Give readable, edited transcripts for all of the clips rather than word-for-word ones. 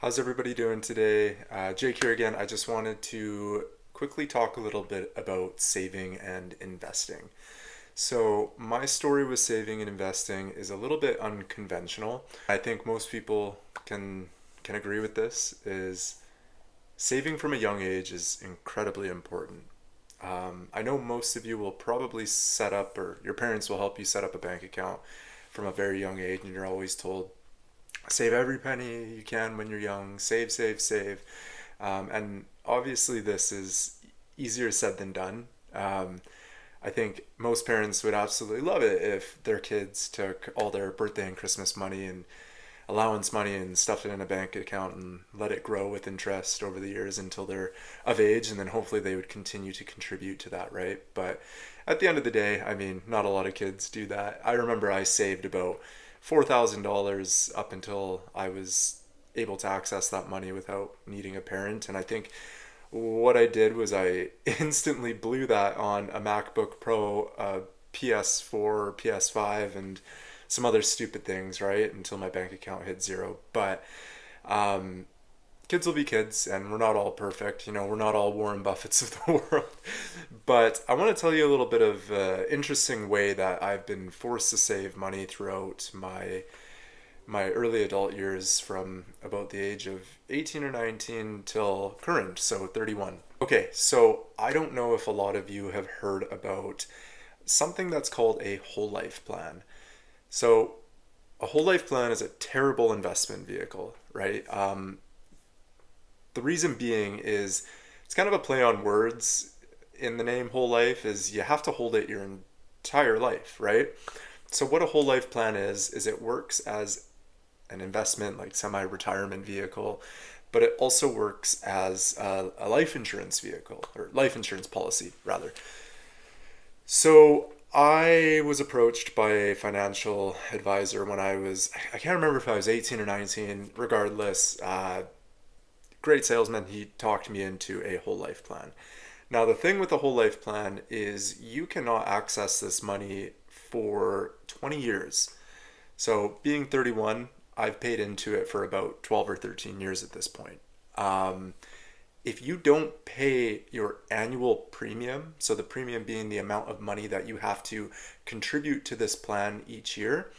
How's everybody doing today? Jake here again. I just wanted to quickly talk a little bit about saving and investing. So, my story with saving and investing is a little bit unconventional. I think most people can agree with this is saving from a young age is incredibly important. I know most of you will probably set up, or your parents will help you set up a bank account from a very young age, and you're always told save every penny you can when you're young, save, save, save. And obviously, this is easier said than done. I think most parents would absolutely love it if their kids took all their birthday and Christmas money and allowance money and stuffed it in a bank account and let it grow with interest over the years until they're of age, and then hopefully they would continue to contribute to that, right? But at the end of the day, I mean, not a lot of kids do that. I remember I saved about $4,000 up until I was able to access that money without needing a parent. And I think what I did was I instantly blew that on a MacBook Pro, a PS4, PS5, and some other stupid things, right? Until my bank account hit zero. But um, kids will be kids, and we're not all perfect. We're not all Warren Buffetts of the world. But I want to tell you a little bit of interesting way that I've been forced to save money throughout my early adult years from about the age of 18 or 19 till current, so 31. Okay, so I don't know if a lot of you have heard about something that's called a whole life plan. So, a whole life plan is a terrible investment vehicle, right? The reason being is it's kind of a play on words in the name whole life is you have to hold it your entire life, right? So what a whole life plan is it works as an investment like semi-retirement vehicle, but it also works as a life insurance vehicle or life insurance policy rather. So I was approached by a financial advisor when I can't remember if I was 18 or 19, regardless, great salesman. He talked me into a whole life plan. Now, the thing with the whole life plan is you cannot access this money for 20 years. So, being 31, I've paid into it for about 12 or 13 years at this point. Um, if you don't pay your annual premium, so the premium being the amount of money that you have to contribute to this plan each year,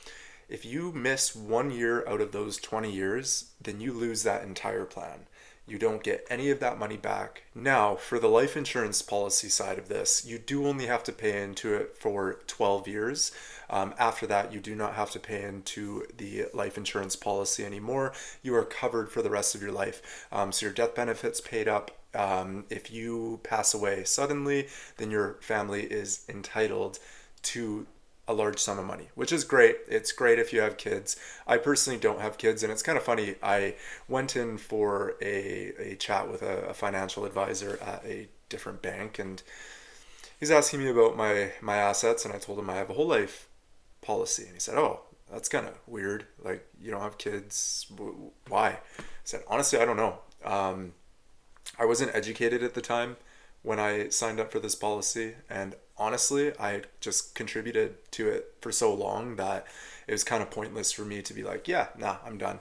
if you miss 1 year out of those 20 years, then you lose that entire plan. You don't get any of that money back. Now, for the life insurance policy side of this, you do only have to pay into it for 12 years. After that, you do not have to pay into the life insurance policy anymore. You are covered for the rest of your life. So your death benefits paid up. If you pass away suddenly, then your family is entitled to a large sum of money, which is great. It's great if you have kids. I personally don't have kids, and it's kind of funny. I went in for a chat with a financial advisor at a different bank, and he's asking me about my assets, and I told him I have a whole life policy, and he said, "Oh, that's kind of weird. Like you don't have kids. Why?" I said, "Honestly, I don't know. I wasn't educated at the time when I signed up for this policy, and honestly, I had just contributed to it for so long that it was kind of pointless for me to be like, yeah, nah, I'm done."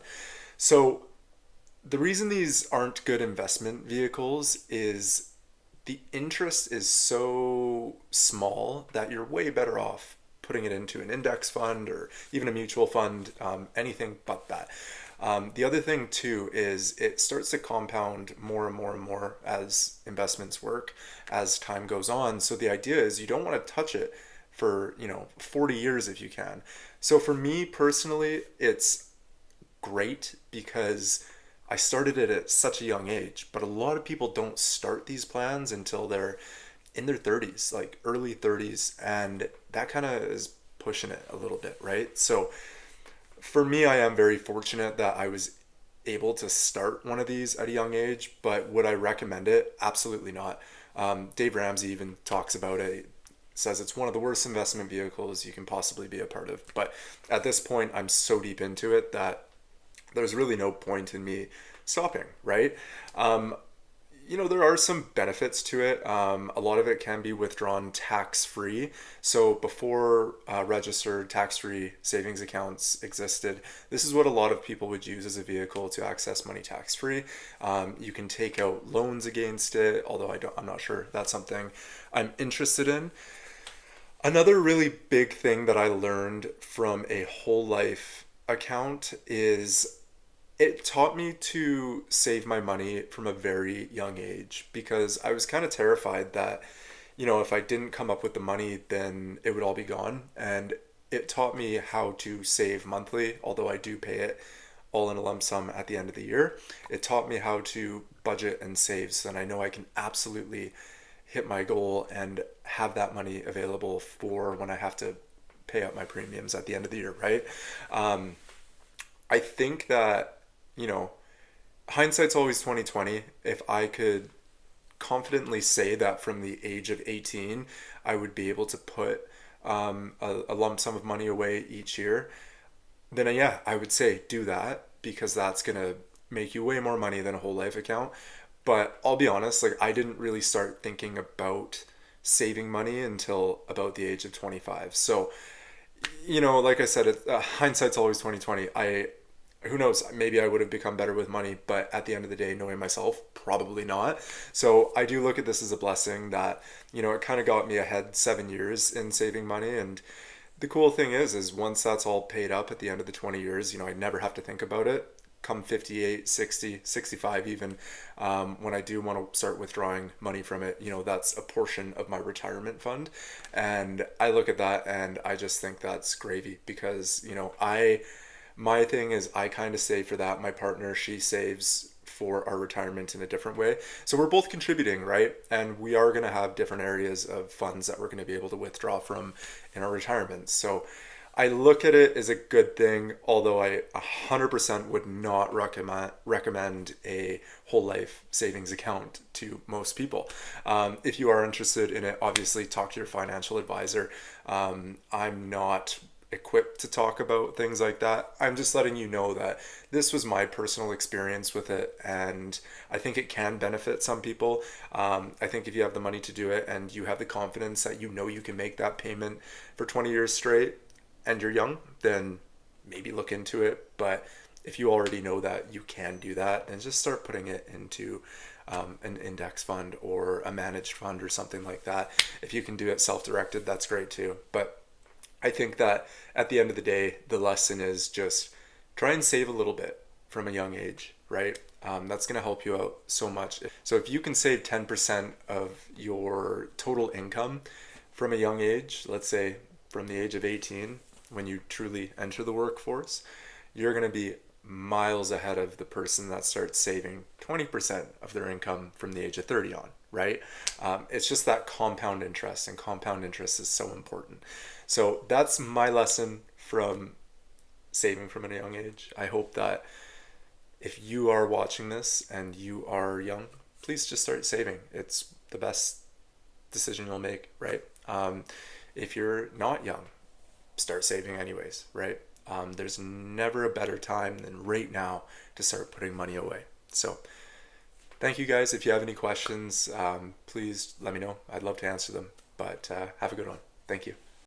So the reason these aren't good investment vehicles is the interest is so small that you're way better off putting it into an index fund or even a mutual fund, anything but that. The other thing too is it starts to compound more and more and more as investments work as time goes on. So the idea is you don't want to touch it for 40 years if you can. So for me personally, it's great because I started it at such a young age, but a lot of people don't start these plans until they're in their 30s, like early 30s, and that kind of is pushing it a little bit, right? So for me, I am very fortunate that I was able to start one of these at a young age, but would I recommend it? Absolutely not. Dave Ramsey even talks about it, says it's one of the worst investment vehicles you can possibly be a part of. But at this point, I'm so deep into it that there's really no point in me stopping, right? Um, There are some benefits to it. A lot of it can be withdrawn tax free. So before registered tax free savings accounts existed, this is what a lot of people would use as a vehicle to access money tax free. You can take out loans against it, although I'm not sure that's something I'm interested in. Another really big thing that I learned from a whole life account is it taught me to save my money from a very young age because I was kind of terrified that, if I didn't come up with the money, then it would all be gone. And it taught me how to save monthly, although I do pay it all in a lump sum at the end of the year. It taught me how to budget and save so that I know I can absolutely hit my goal and have that money available for when I have to pay out my premiums at the end of the year, right? Um, I think that, you know, hindsight's always 2020. If I could confidently say that from the age of 18, I would be able to put a lump sum of money away each year, then yeah, I would say do that because that's gonna make you way more money than a whole life account. But I'll be honest, like I didn't really start thinking about saving money until about the age of 25. So, like I said, hindsight's always 2020. Who knows, maybe I would have become better with money, but at the end of the day, knowing myself, probably not. So I do look at this as a blessing that, it kind of got me ahead 7 years in saving money. And the cool thing is once that's all paid up at the end of the 20 years, I never have to think about it. Come 58, 60, 65 even, when I do want to start withdrawing money from it, that's a portion of my retirement fund. And I look at that and I just think that's gravy because, my thing is I kind of save for that. My partner, she saves for our retirement in a different way. So we're both contributing, right? And we are going to have different areas of funds that we're going to be able to withdraw from in our retirement. So I look at it as a good thing, although I 100% would not recommend a whole life savings account to most people. If you are interested in it, obviously talk to your financial advisor. I'm not equipped to talk about things like that. I'm just letting you know that this was my personal experience with it, and I think it can benefit some people. I think if you have the money to do it and you have the confidence that you can make that payment for 20 years straight and you're young, then maybe look into it. But if you already know that you can do that, then just start putting it into an index fund or a managed fund or something like that. If you can do it self-directed, that's great too. But I think that at the end of the day, the lesson is just try and save a little bit from a young age, right? That's going to help you out so much. So if you can save 10% of your total income from a young age, let's say from the age of 18, when you truly enter the workforce, you're going to be miles ahead of the person that starts saving 20% of their income from the age of 30 on, right? It's just that compound interest, and compound interest is so important. So that's my lesson from saving from a young age. I hope that if you are watching this and you are young, please just start saving. It's the best decision you'll make, right? If you're not young, start saving anyways, right? There's never a better time than right now to start putting money away. So thank you guys. If you have any questions, please let me know. I'd love to answer them. But have a good one. Thank you.